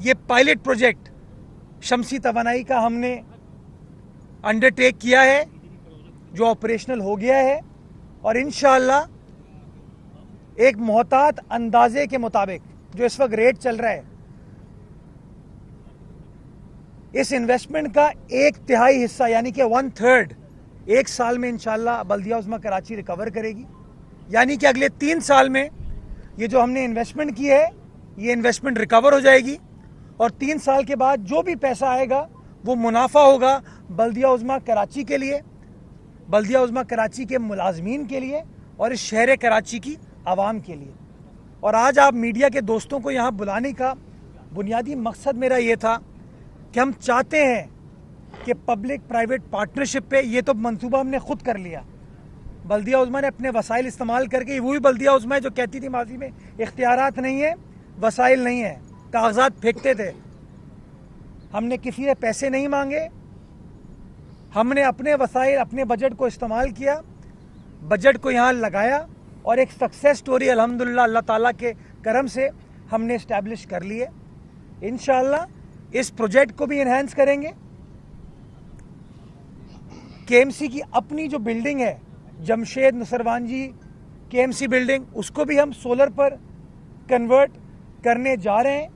ये pilot project शमसी तवानाई का हमने अंडरटेक किया है, जो ऑपरेशनल हो गया है, और इंशाअल्लाह एक मोहतात अंदाजे के मुताबिक जो इस वक्त रेट चल रहा है, इस इन्वेस्टमेंट का 1/3 हिस्सा यानी कि 1/3 एक साल में इंशाअल्लाह बल्दिया उज़्मा कराची रिकवर करेगी। यानी कि अगले 3 साल में ये जो हमने इन्वेस्टमेंट की है, ये इन्वेस्टमेंट रिकवर हो जाएगी, और 3 साल के बाद जो भी पैसा आएगा वो मुनाफा होगा बल्दिया उज़्मा कराची के लिए, बल्दिया उज़्मा कराची के मुलाजमीन के लिए, और इस शहर कराची की आवाम के लिए। और आज आप मीडिया के दोस्तों को यहाँ बुलाने का बुनियादी मकसद मेरा ये था कि हम चाहते हैं कि पब्लिक प्राइवेट पार्टनरशिप पे, ये तो मंसूबा हमने खुद कर लिया, बल्दिया उज़्मा ने अपने वसाइल इस्तेमाल करके, वही बल्दिया उज़्मा है जो कहती थी माजी में इख्तियारात नहीं है, वसाइल नहीं है, कागजात फेंकते थे। हमने किसी से पैसे नहीं मांगे, हमने अपने वसाइल, अपने बजट को इस्तेमाल किया, बजट को यहाँ लगाया, और एक सक्सेस स्टोरी अल्हम्दुलिल्लाह अल्लाह ताला के करम से हमने इस्टेब्लिश कर ली है। इंशाअल्लाह इस प्रोजेक्ट को भी इन्हेंस करेंगे। केएमसी की अपनी जो बिल्डिंग है, जमशेद नसरवान जी केएमसी बिल्डिंग, उसको भी हम सोलर पर कन्वर्ट करने जा रहे हैं।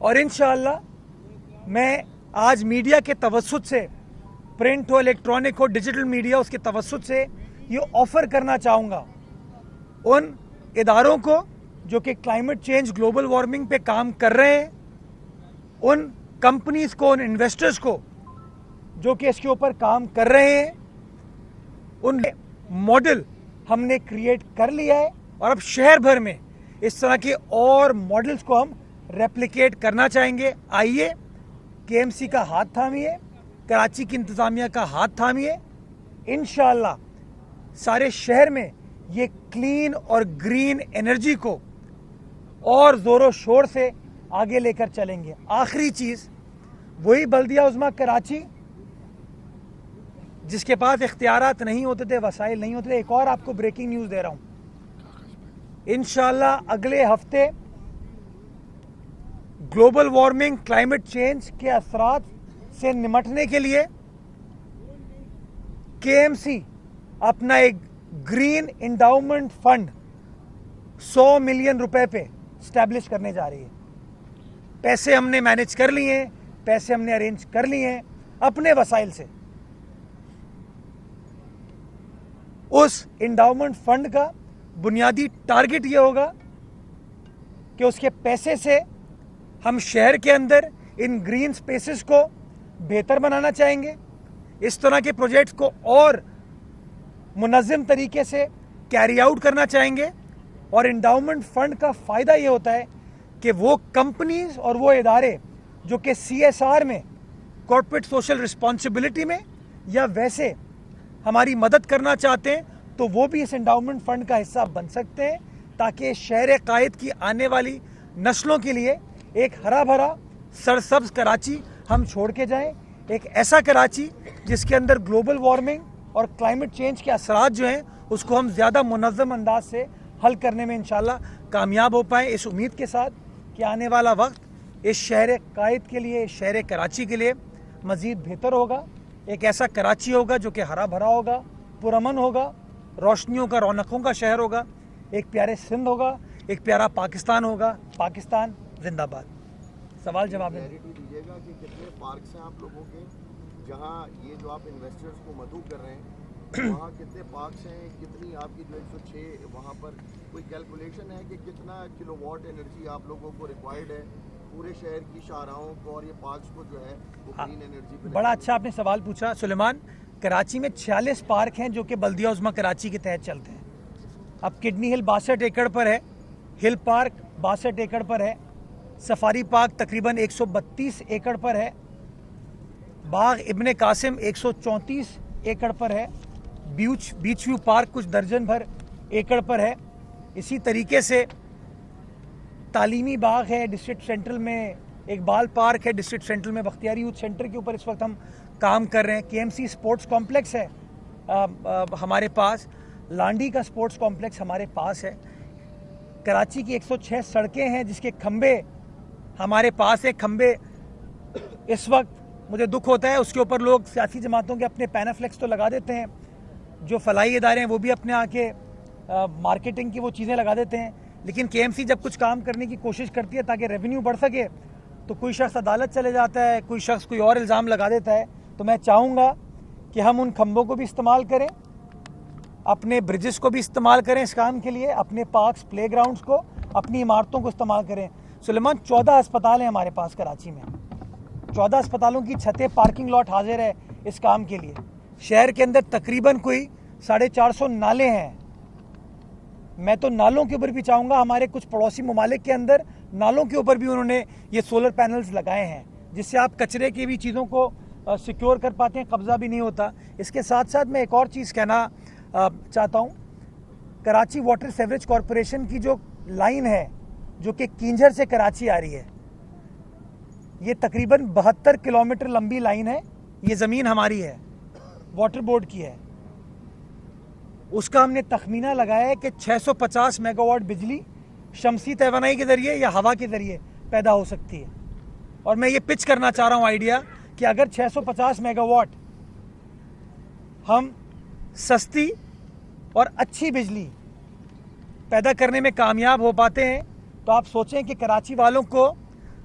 और इंशाअल्लाह मैं आज मीडिया के तवस्सुत से, प्रिंट हो, इलेक्ट्रॉनिक हो, डिजिटल मीडिया, उसके तवस्सुत से ये ऑफर करना चाहूँगा उन इदारों को जो कि क्लाइमेट चेंज, ग्लोबल वार्मिंग पे काम कर रहे हैं, उन कंपनीज को, उन इन्वेस्टर्स को जो कि इसके ऊपर काम कर रहे हैं, उन मॉडल हमने क्रिएट कर लिया है, और अब शहर भर में इस तरह के और मॉडल्स को हम रेप्लिकेट करना चाहेंगे। आइए, केएमसी का हाथ थामिए, कराची की इंतजामिया का हाथ थामिए, इंशाअल्लाह सारे शहर में ये क्लीन और ग्रीन एनर्जी को और जोरों शोर से आगे लेकर चलेंगे। आखिरी चीज, वही बल्दिया उज़्मा कराची जिसके पास इख्तियारात नहीं होते थे, वसाइल नहीं होते थे। एक और आपको ब्रेकिंग न्यूज दे रहा हूं, इंशाअल्लाह अगले हफ्ते ग्लोबल वार्मिंग, क्लाइमेट चेंज के असरात से निमटने के लिए केएमसी अपना एक ग्रीन इंडाउमेंट फंड 100 मिलियन रुपए पे स्टैब्लिश करने जा रही है। पैसे हमने मैनेज कर लिए हैं, पैसे हमने अरेंज कर लिए हैं अपने वसाइल से। उस इंडाउमेंट फंड का बुनियादी टारगेट ये होगा कि उसके पैसे से हम शहर के अंदर इन ग्रीन स्पेसेस को बेहतर बनाना चाहेंगे, इस तरह के प्रोजेक्ट्स को और मुनज़्ज़म तरीके से कैरी आउट करना चाहेंगे। और इंडाउमेंट फंड का फ़ायदा ये होता है कि वो कंपनीज और वो इदारे जो कि CSR में, कॉर्पोरेट सोशल रिस्पॉन्सिबिलिटी में, या वैसे हमारी मदद करना चाहते हैं, तो वो भी इस इंडाउमेंट फंड का हिस्सा बन सकते हैं, ताकि शहर कायद की आने वाली नस्लों के लिए एक हरा भरा सरसब्ज कराची हम छोड़ के जाएं, एक ऐसा कराची जिसके अंदर ग्लोबल वार्मिंग और क्लाइमेट चेंज के असरात जो हैं उसको हम ज़्यादा मुनज़्ज़म अंदाज से हल करने में इंशाल्लाह कामयाब हो पाएँ। इस उम्मीद के साथ कि आने वाला वक्त इस शहर कायद के लिए, शहर कराची के लिए मज़ीद बेहतर होगा। एक ऐसा कराची होगा जो कि हरा भरा होगा, पुरअमन होगा, रोशनियों का, रौनकों का शहर होगा, एक प्यारे सिंध होगा, एक प्यारा पाकिस्तान होगा। पाकिस्तान जिंदाबाद। सवाल जवाब दीजिएगा कि कितने पार्क्स हैं आप लोगों के, जहां ये जो आप इन्वेस्टर्स को मदऊ कर रहे हैं, वहाँ कितने पार्क्स हैं, कितनी आपकी जो 106 वहाँ पर कोई कैलकुलेशन है कि कितना किलोवाट एनर्जी आप लोगों को रिक्वायर्ड है पूरे शहर की शाहराहों को और ये पार्क्स को जो है वो ग्रीन एनर्जी पे? बड़ा अच्छा आपने सवाल पूछा सुलेमान। कराची में 46 पार्क हैं जो कि बल्दिया उज़्मा कराची के तहत चलते हैं। अब किडनी हिल 62 एकड़ पर है, हिल पार्क 62 एकड़ पर है, सफारी पार्क तकरीबन 132 एकड़ पर है, बाग इब्ने कासिम 134 एकड़ पर है, बीच व्यू पार्क कुछ दर्जन भर एकड़ पर है। इसी तरीके से तालीमी बाग है डिस्ट्रिक्ट सेंट्रल में, एक बाल पार्क है डिस्ट्रिक्ट सेंट्रल में, बख्तियारी यूथ सेंटर के ऊपर इस वक्त हम काम कर रहे हैं। केएमसी स्पोर्ट्स कॉम्प्लेक्स है हमारे पास, लांडी का स्पोर्ट्स कॉम्प्लेक्स हमारे पास है। कराची की 106 सड़कें हैं जिसके खंबे हमारे पास एक खंबे इस वक्त मुझे दुख होता है, उसके ऊपर लोग सियासी जमातों के अपने पैनाफ्लेक्स तो लगा देते हैं, जो फलाई इदारे हैं वो भी अपने आके मार्केटिंग की वो चीज़ें लगा देते हैं, लेकिन केएमसी जब कुछ काम करने की कोशिश करती है ताकि रेवेन्यू बढ़ सके तो कोई शख्स अदालत चले जाता है, कोई शख्स कोई और इल्ज़ाम लगा देता है। तो मैं चाहूँगा कि हम उन खंभों को भी इस्तेमाल करें, अपने ब्रिजेस को भी इस्तेमाल करें इस काम के लिए, अपने पार्क्स प्लेग्राउंड्स को, अपनी इमारतों को इस्तेमाल करें। सुलेमान 14 अस्पताल हैं हमारे पास कराची में, 14 अस्पतालों की छतें पार्किंग लॉट हाजिर है इस काम के लिए। शहर के अंदर तकरीबन कोई 450 नाले हैं। मैं तो नालों के ऊपर भी चाहूँगा, हमारे कुछ पड़ोसी ममालिक के अंदर नालों के ऊपर भी उन्होंने ये सोलर पैनल्स लगाए हैं, जिससे आप कचरे की भी चीज़ों को सिक्योर कर पाते हैं, कब्जा भी नहीं होता। इसके साथ साथ मैं एक और चीज़ कहना चाहता हूँ, कराची वाटर सीवरेज कॉरपोरेशन की जो लाइन है जो कि किंजर से कराची आ रही है, ये तकरीबन 72 किलोमीटर लंबी लाइन है। ये ज़मीन हमारी है, वाटर बोर्ड की है। उसका हमने तखमीना लगाया है कि 650 मेगावाट बिजली शमसी तवानाई के ज़रिए या हवा के ज़रिए पैदा हो सकती है। और मैं ये पिच करना चाह रहा हूँ आइडिया कि अगर 650 मेगावाट हम सस्ती और अच्छी बिजली पैदा करने में कामयाब हो पाते हैं तो आप सोचें कि कराची वालों को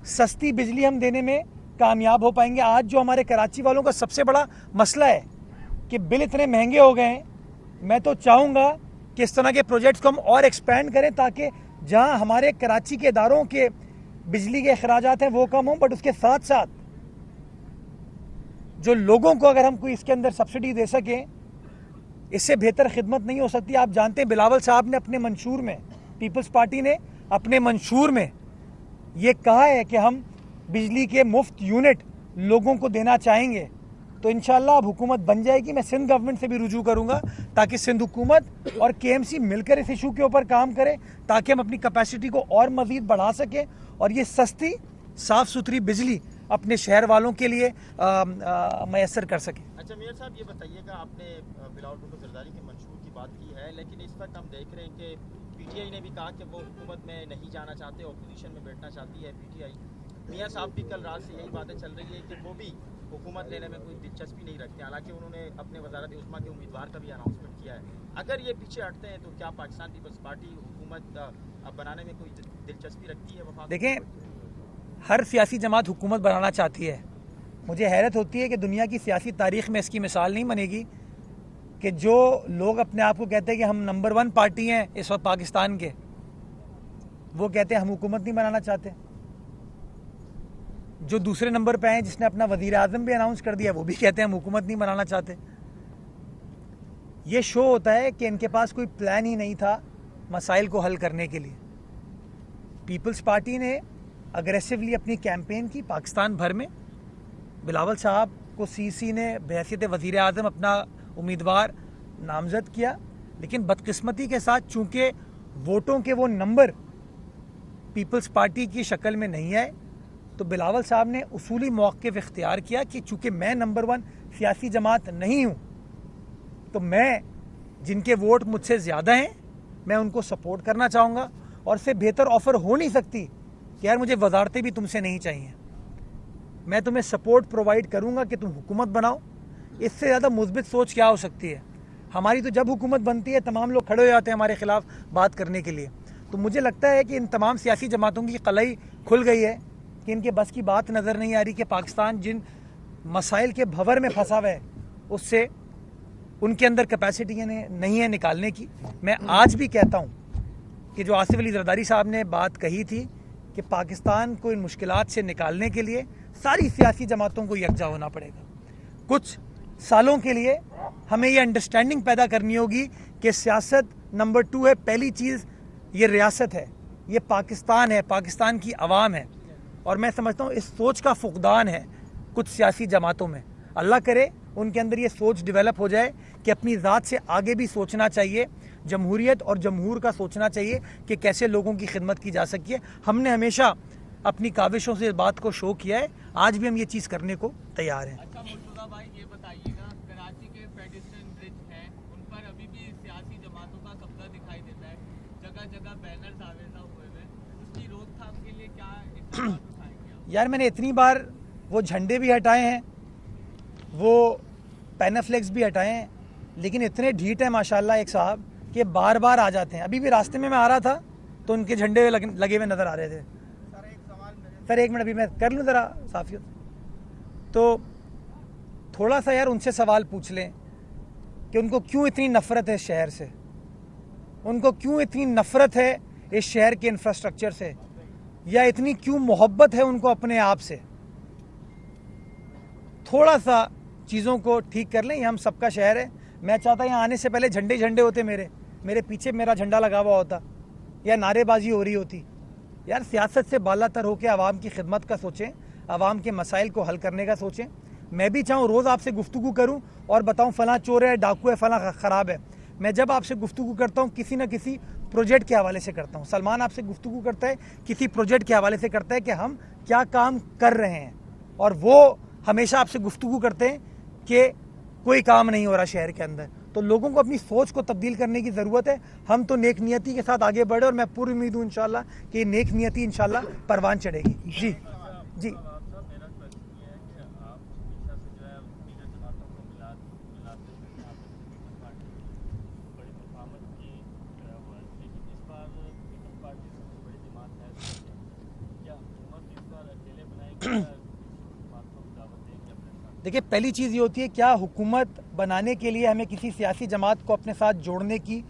सस्ती बिजली हम देने में कामयाब हो पाएंगे। आज जो हमारे कराची वालों का सबसे बड़ा मसला है कि बिल इतने महंगे हो गए हैं। मैं तो चाहूँगा कि इस तरह के प्रोजेक्ट्स को हम और एक्सपेंड करें ताकि जहां हमारे कराची के इदारों के बिजली के अखराजात हैं वो कम हों, बट उसके साथ साथ जो लोगों को अगर हम कोई इसके अंदर सब्सिडी दे सकें, इससे बेहतर खिदमत नहीं हो सकती। आप जानते हैं बिलावल साहब ने अपने मंशूर में, पीपल्स पार्टी ने अपने मंशूर में ये कहा है कि हम बिजली के मुफ्त यूनिट लोगों को देना चाहेंगे। तो इंशाल्लाह अब हुकूमत बन जाएगी। मैं सिंध गवर्नमेंट से भी रुजू करूंगा ताकि सिंध हुकूमत और केएमसी मिलकर इस इशू के ऊपर काम करें ताकि हम अपनी कैपेसिटी को और मजीद बढ़ा सकें और ये सस्ती साफ़ सुथरी बिजली अपने शहर वालों के लिए मैसर कर सकें। अच्छा मेयर साहब, ये बताइएगा, आपने बिलावल भुट्टो जरदारी के मंशूर की बात की है, लेकिन इस वक्त हम देख रहे हैं कि पीटीआई ने भी कहा कि वो हुकूमत में नहीं जाना चाहते, अपोजिशन में बैठना चाहती है पीटीआई। मियां साहब भी कल रात से यही बातें चल रही है कि वो भी हुकूमत लेने में कोई दिलचस्पी नहीं रखते, हालांकि उन्होंने अपने वजारत उस्मा के उम्मीदवार का भी अनाउंसमेंट किया है। अगर ये पीछे हटते हैं तो क्या पाकिस्तान पीपल्स पार्टी हुकूमत बनाने में कोई दिलचस्पी रखती है? देखें, हर सियासी जमात हुकूमत बनाना चाहती है। मुझे हैरत होती है कि दुनिया की सियासी तारीख में इसकी मिसाल नहीं बनेगी कि जो लोग अपने आप को कहते हैं कि हम नंबर 1 पार्टी हैं इस वक्त पाकिस्तान के, वो कहते हैं हम हुकूमत नहीं बनाना चाहते। जो दूसरे नंबर पे हैं, जिसने अपना वजीर आज़म भी अनाउंस कर दिया, वो भी कहते हैं हम हुकूमत नहीं बनाना चाहते। ये शो होता है कि इनके पास कोई प्लान ही नहीं था मसाइल को हल करने के लिए। पीपल्स पार्टी ने अग्रेसिवली अपनी कैंपेन की पाकिस्तान भर में। बिलावल साहब को सीसी ने बहैसियत वज़ीर आज़म अपना उम्मीदवार नामज़द किया, लेकिन बदकिस्मती के साथ चूँकि वोटों के वो नंबर पीपल्स पार्टी की शक्ल में नहीं आए, तो बिलावल साहब ने उसूली मौक़िफ़ इख्तियार किया कि चूँकि मैं नंबर 1 सियासी जमात नहीं हूँ, तो मैं जिनके वोट मुझसे ज़्यादा हैं मैं उनको सपोर्ट करना चाहूँगा। और इससे बेहतर ऑफ़र हो नहीं सकती कि यार मुझे वजारतें भी तुमसे नहीं चाहिए, मैं तुम्हें सपोर्ट प्रोवाइड करूँगा कि तुम हुकूमत बनाओ। इससे ज़्यादा मुस्बित सोच क्या हो सकती है? हमारी तो जब हुकूमत बनती है तमाम लोग खड़े हो जाते हैं हमारे ख़िलाफ़ बात करने के लिए। तो मुझे लगता है कि इन तमाम सियासी जमातों की कलाई खुल गई है कि इनके बस की बात नज़र नहीं आ रही कि पाकिस्तान जिन मसाइल के भंवर में फंसा हुआ है उससे उनके अंदर कैपेसिटी नहीं है निकालने की। मैं आज भी कहता हूँ कि जो आसिफ अली जरदारी साहब ने बात कही थी कि पाकिस्तान को इन मुश्किलात से निकालने के लिए सारी सियासी जमातों को यकजा होना पड़ेगा। कुछ सालों के लिए हमें ये अंडरस्टैंडिंग पैदा करनी होगी कि सियासत नंबर 2 है, पहली चीज़ ये रियासत है, ये पाकिस्तान है, पाकिस्तान की आवाम है। और मैं समझता हूँ इस सोच का फुकदान है कुछ सियासी जमातों में। अल्लाह करे उनके अंदर ये सोच डेवलप हो जाए कि अपनी ज़ात से आगे भी सोचना चाहिए, जमहूरियत और जमहूर का सोचना चाहिए कि कैसे लोगों की खिदमत की जा सकती है। हमने हमेशा अपनी काविशों से इस बात को शो किया है, आज भी हम ये चीज़ करने को तैयार हैं। अच्छा मुर्तज़ा भाई, ये बताइएगा, कराची के पेडिस्ट्रियन ब्रिज हैं, उन पर अभी भी सियासी जमातों का कब्जा दिखाई देता है, जगह जगह बैनर्स आवेजा हुए हैं, उसकी रोकथाम के लिए क्या इक़दाम उठाए? यार मैंने इतनी बार वो झंडे भी हटाए हैं, वो पैनाफ्लेक्स भी हटाए हैं, लेकिन इतने ढीठ है माशाल्लाह एक साहब कि बार बार आ जाते हैं। अभी भी रास्ते में मैं आ रहा था तो उनके झंडे लगे हुए नज़र आ रहे थे। सर एक मिनट, अभी मैं कर लूँ ज़रा साफियत। तो थोड़ा सा यार उनसे सवाल पूछ लें कि उनको क्यों इतनी नफ़रत है इस शहर से, उनको क्यों इतनी नफ़रत है इस शहर के इंफ्रास्ट्रक्चर से, या इतनी क्यों मोहब्बत है उनको अपने आप से। थोड़ा सा चीज़ों को ठीक कर लें। ये हम सबका शहर है। मैं चाहता यहाँ आने से पहले झंडे होते, मेरे पीछे मेरा झंडा लगा हुआ होता, या नारेबाजी हो रही होती। यार सियासत से बालातर होकर आवाम की खिदमत का सोचें, आवाम के मसाइल को हल करने का सोचें। मैं भी चाहूँ रोज़ आपसे गुफ्तगू करूँ और बताऊँ फ़लाँ चोर है, डाकू है, फ़लाँ ख़राब है। मैं जब आपसे गुफ्तगू करता हूँ किसी न किसी प्रोजेक्ट के हवाले से करता हूँ। सलमान आपसे गुफ्तगू करता है किसी प्रोजेक्ट के हवाले से करता है कि हम क्या काम कर रहे हैं, और वो हमेशा आपसे गुफ्तगू करते हैं कि कोई काम नहीं हो रहा शहर के अंदर। तो लोगों को अपनी सोच को तब्दील करने की ज़रूरत है। हम तो नेक नियति के साथ आगे बढ़े और मैं पूरी उम्मीद हूँ इंशाल्लाह कि नेक नियति इंशाल्लाह परवान चढ़ेगी। जी जी देखिए, पहली चीज़ ये होती है, क्या हुकूमत बनाने के लिए हमें किसी सियासी जमात को अपने साथ जोड़ने की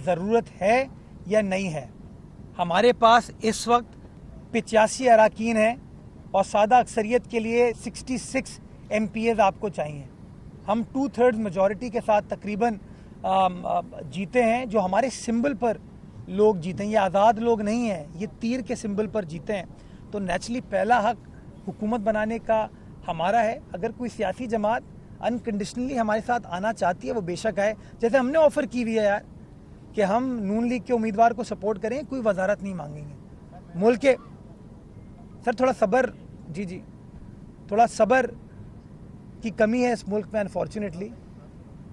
ज़रूरत है या नहीं है। हमारे पास इस वक्त 85 अरकान हैं और सादा अक्सरियत के लिए 66 MPs आपको चाहिए। हम 2/3 मेजॉरिटी के साथ तकरीबन जीते हैं, जो हमारे सिंबल पर लोग जीते हैं। ये आज़ाद लोग नहीं हैं, ये तीर के सिंबल पर जीते हैं। तो नेचुरली पहला हक हुकूमत बनाने का हमारा है। अगर कोई सियासी जमात अनकंडीशनली हमारे साथ आना चाहती है वो बेशक आए, जैसे हमने ऑफ़र की हुई है यार कि हम नून लीग के उम्मीदवार को सपोर्ट करें, कोई वजारत नहीं मांगेंगे। मुल्क के सर थोड़ा सब्र, जी थोड़ा सब्र की कमी है इस मुल्क में अनफॉर्चुनेटली।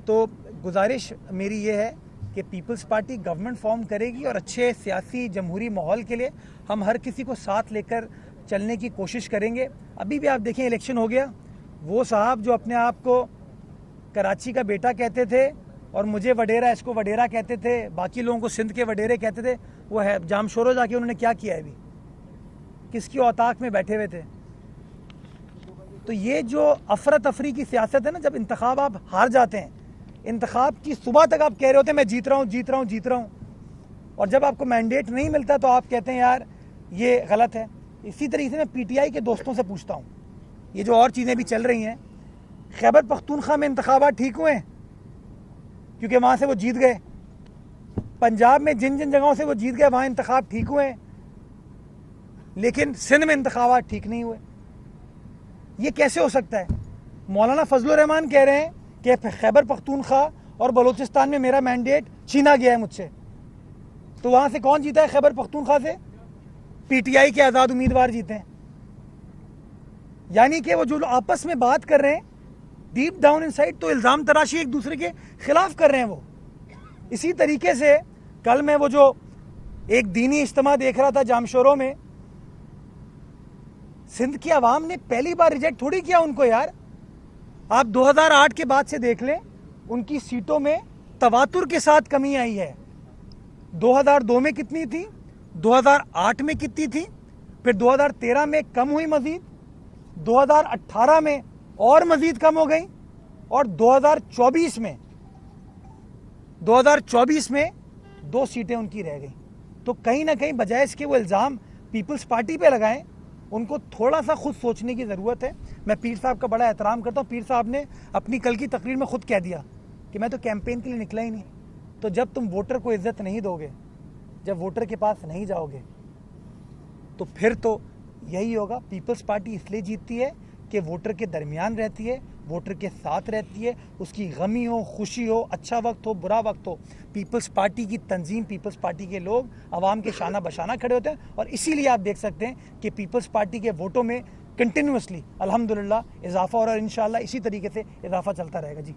तो गुजारिश मेरी ये है कि पीपल्स पार्टी गवर्नमेंट फॉर्म करेगी और अच्छे सियासी जमहूरी माहौल के लिए हम हर किसी को साथ लेकर चलने की कोशिश करेंगे। अभी भी आप देखें इलेक्शन हो गया, वो साहब जो अपने आप को कराची का बेटा कहते थे और मुझे वडेरा, इसको वडेरा कहते थे, बाकी लोगों को सिंध के वडेरे कहते थे, वो है जामशोरो जाके उन्होंने क्या किया है, अभी किसकी औताक में बैठे हुए थे। तो ये जो अफरा तफरी की सियासत है ना, जब इंतखाब आप हार जाते हैं, इंतखाब की सुबह तक आप कह रहे होते हैं मैं जीत रहा हूँ, और जब आपको मैंडेट नहीं मिलता तो आप कहते हैं यार ये गलत है। इसी तरीके से मैं PTI के दोस्तों से पूछता हूँ, ये जो और चीज़ें भी चल रही हैं, खैबर पख्तूनख्वा में इंतखाबात ठीक हुए हैं क्योंकि वहाँ से वो जीत गए। पंजाब में जिन जिन जगहों से वो जीत गए वहाँ इंतखाब ठीक हुए हैं, लेकिन सिंध में इंतखाबात ठीक नहीं हुए। ये कैसे हो सकता है? मौलाना फजलुर रहमान कह रहे हैं कि खैबर पख्तूनख्वा और बलूचिस्तान में मेरा मैंडेट छीना गया है मुझसे। तो वहाँ से कौन जीता है? खैबर पख्तूनख्वा से PTI के आज़ाद उम्मीदवार जीते हैं। यानी कि वो जो आपस में बात कर रहे हैं डीप डाउन इनसाइड तो इल्ज़ाम तराशी एक दूसरे के खिलाफ कर रहे हैं वो। इसी तरीके से कल मैं वो जो एक दीनी इज्तिमा देख रहा था जामशोरों में, सिंध की आवाम ने पहली बार रिजेक्ट थोड़ी किया उनको यार। आप 2008 के बाद से देख लें, उनकी सीटों में तवातुर के साथ कमी आई है। 2002 में कितनी थी, 2008 में कितनी थी, फिर 2013 में कम हुई मजीद, 2018 में और मजीद कम हो गई, और 2024 में 2 सीटें उनकी रह गई। तो कहीं ना कहीं बजाय इसके वो इल्ज़ाम पीपल्स पार्टी पे लगाएं, उनको थोड़ा सा खुद सोचने की ज़रूरत है। मैं पीर साहब का बड़ा एहतराम करता हूँ। पीर साहब ने अपनी कल की तकरीर में खुद कह दिया कि मैं तो कैंपेन के लिए निकला ही नहीं। तो जब तुम वोटर को इज्जत नहीं दोगे, जब वोटर के पास नहीं जाओगे, तो फिर तो यही होगा। पीपल्स पार्टी इसलिए जीतती है कि वोटर के दरमियान रहती है, वोटर के साथ रहती है, उसकी गमी हो, खुशी हो, अच्छा वक्त हो, बुरा वक्त हो, पीपल्स पार्टी की तंजीम, पीपल्स पार्टी के लोग आवाम के शाना बशाना खड़े होते हैं। और इसीलिए आप देख सकते हैं कि पीपल्स पार्टी के वोटों में कंटिन्यूसली अल्हम्दुलिल्लाह इजाफा और इंशाल्लाह इसी तरीके से इजाफा चलता रहेगा। जी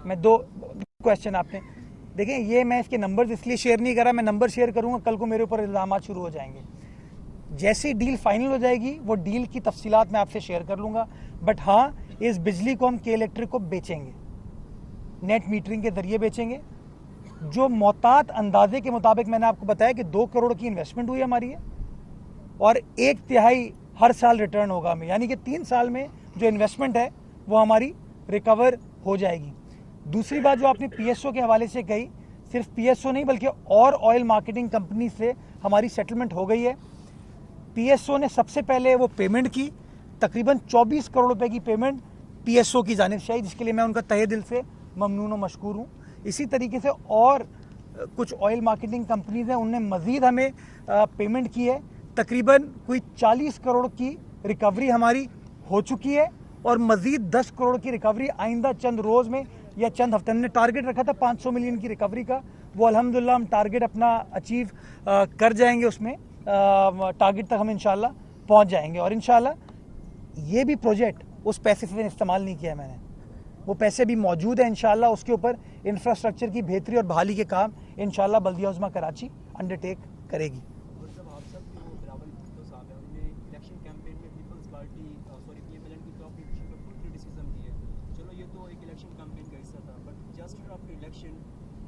मैं दो क्वेश्चन आपने देखें, ये मैं इसके नंबर्स इसलिए शेयर नहीं कर रहा, मैं नंबर शेयर करूंगा कल को मेरे ऊपर इल्ज़ामात शुरू हो जाएंगे। जैसे डील फाइनल हो जाएगी वो डील की तफसीलात मैं आपसे शेयर कर लूंगा। बट हाँ, इस बिजली को हम के इलेक्ट्रिक को बेचेंगे, नेट मीटरिंग के जरिए बेचेंगे। जो मोहतात अंदाजे के मुताबिक मैंने आपको बताया कि 2 करोड़ की इन्वेस्टमेंट हुई हमारी है और 1/3 हर साल रिटर्न होगा हमें, यानी कि 3 साल में जो इन्वेस्टमेंट है वो हमारी रिकवर हो जाएगी। दूसरी बात जो आपने पीएसओ के हवाले से कही, सिर्फ पीएसओ नहीं बल्कि और ऑयल मार्केटिंग कंपनी से हमारी सेटलमेंट हो गई है। पीएसओ ने सबसे पहले वो पेमेंट की, तकरीबन 24 करोड़ रुपए की पेमेंट पीएसओ की जानिब से आई, जिसके लिए मैं उनका तहे दिल से ममनून और मशकूर हूँ। इसी तरीके से और कुछ ऑयल मार्केटिंग कंपनीज हैं, उनने मज़ीद हमें पेमेंट की है। तकरीबन कोई 40 करोड़ की रिकवरी हमारी हो चुकी है और मज़ीद 10 करोड़ की रिकवरी आइंदा चंद रोज़ में या चंद हफ्ते। हमने टारगेट रखा था 500 मिलियन की रिकवरी का, वो अल्हम्दुलिल्लाह हम टारगेट अपना अचीव कर जाएंगे, उसमें टारगेट तक हम इंशाल्लाह पहुंच जाएंगे। और इंशाल्लाह ये भी प्रोजेक्ट उस पैसे से इस्तेमाल नहीं किया है मैंने, वो पैसे भी मौजूद है। इंशाल्लाह उसके ऊपर इंफ्रास्ट्रक्चर की बेहतरी और बहाली के काम इंशाल्लाह बल्दिया उज़्मा कराची अंडरटेक करेगी।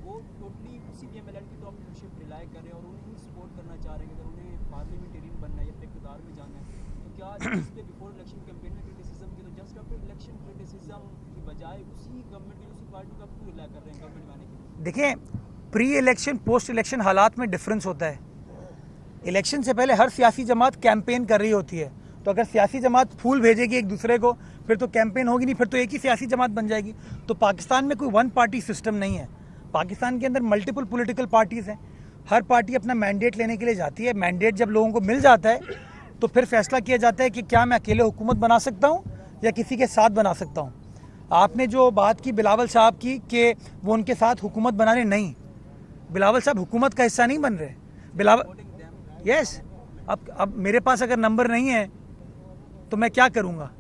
वो टोटली उसी पीएमएलएन की टॉप लीडरशिप रिलाय कर रहे हैं और उन्हें सपोर्ट करना चाह रहे हैं। अगर उन्हें पार्लियामेंटेरियन बनना है या फिर इक़्तिदार में जाना है तो क्या जिसने बिफोर इलेक्शन कैंपेन में क्रिटिसिज्म की, तो जस्ट आफ्टर इलेक्शन क्रिटिसिज्म की बजाय उसी गवर्नमेंट की उसी पार्टी का क्यों रिलाय कर रहे हैं गवर्नमेंट में आने के लिए? देखिए, प्री इलेक्शन पोस्ट इलेक्शन हालात में डिफरेंस होता है। इलेक्शन से पहले हर सियासी जमात कैंपेन कर रही होती है, तो अगर सियासी जमात फूल भेजेगी एक दूसरे को फिर तो कैंपेन होगी नहीं, फिर तो एक ही सियासी जमात बन जाएगी। तो पाकिस्तान में कोई वन पार्टी सिस्टम नहीं है, पाकिस्तान के अंदर मल्टीपल पॉलिटिकल पार्टीज़ हैं। हर पार्टी अपना मैंडेट लेने के लिए जाती है। मैंडेट जब लोगों को मिल जाता है तो फिर फैसला किया जाता है कि क्या मैं अकेले हुकूमत बना सकता हूँ या किसी के साथ बना सकता हूँ। आपने जो बात की बिलावल साहब की कि वो उनके साथ हुकूमत बनाने, नहीं, बिलावल साहब हुकूमत का हिस्सा नहीं बन रहे। बिलावल यस, अब मेरे पास अगर नंबर नहीं है तो मैं क्या करूँगा?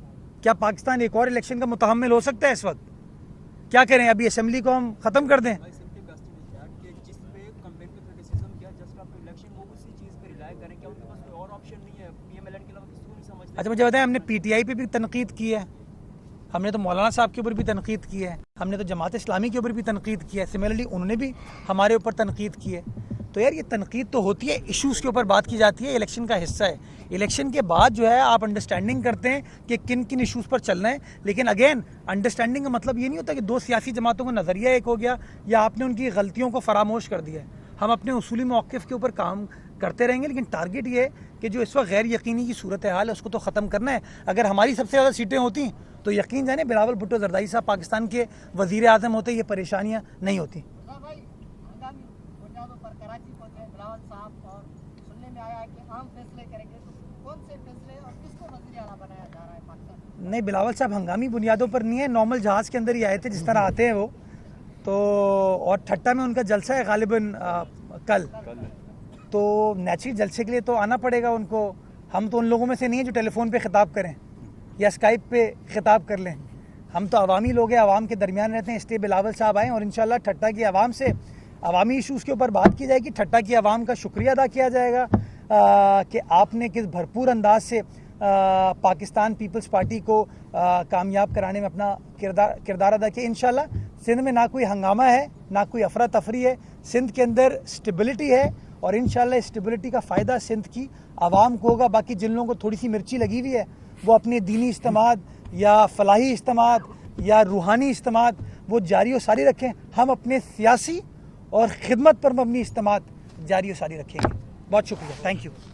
क्या पाकिस्तान एक और इलेक्शन का मुतहम्मिल हो सकता है इस वक्त? क्या करें, अभी असेंबली को हम ख़त्म कर दें? अच्छा, मुझे बताएं, हमने पीटीआई पे भी तनकीद की है, हमने तो मौलाना साहब के ऊपर भी तनकीद की है, हमने तो जमात इस्लामी के ऊपर भी तनकीद की है, सिमिलरली उन्होंने भी हमारे ऊपर तनकीद की है। तो यार ये तनकीद तो होती है, इश्यूज़ के ऊपर बात की जाती है, इलेक्शन का हिस्सा है। इलेक्शन के बाद जो है आप अंडरस्टैंडिंग करते हैं कि किन किन इश्यूज़ पर चलना है। लेकिन अगेन, अंडरस्टैंडिंग का मतलब ये नहीं होता कि दो सियासी जमातों का नज़रिया एक हो गया या आपने उनकी गलतियों को फरामोश कर दिया है। हम अपने उसूली मौक़िफ़ के ऊपर काम करते रहेंगे, लेकिन टारगेट ये है कि जो इस वक्त गैर यकीनी की सूरत हाल है उसको तो ख़त्म करना है। अगर हमारी सबसे ज़्यादा सीटें होती तो यकीन जाने बिलावल भुट्टो ज़रदारी साहब पाकिस्तान के वज़ीर आज़म होते, ये परेशानियाँ नहीं होती। नहीं, बिलावल साहब हंगामी बुनियादों पर नहीं है, नॉर्मल जहाज़ के अंदर ही आए थे जिस तरह आते हैं वो तो। और ठट्टा में उनका जलसा है गालिबन कल, तो नेचुरली जलसे के लिए तो आना पड़ेगा उनको। हम तो उन लोगों में से नहीं है जो टेलीफोन पे खिताब करें या स्काइप पे खिताब कर लें। हम तो अवामी लोग हैं, अवाम के दरमियान रहते हैं, इसलिए बिलावल साहब आए और इंशाल्लाह ठट्टा की आवाम से अवामी इशूज़ के ऊपर बात की जाएगी। ठट्टा की आवाम का शुक्रिया अदा किया जाएगा कि आपने किस भरपूर अंदाज से पाकिस्तान पीपल्स पार्टी को कामयाब कराने में अपना किरदार अदा किया। इंशाल्लाह सिंध में ना कोई हंगामा है, ना कोई अफरा तफरी है, सिंध के अंदर स्टेबिलिटी है और इंशाल्लाह स्टेबिलिटी का फ़ायदा सिंध की आवाम को होगा। बाकी जिन लोगों को थोड़ी सी मिर्ची लगी हुई है वो अपने दीनी इज्तिमात या फलाही इज्तिमात या रूहानी इज्तिमात वो जारी व सारी रखें। हम अपने सियासी और ख़िदमत पर मबनी इज्तिमात जारी व सारी रखेंगे। बहुत शुक्रिया, थैंक यू।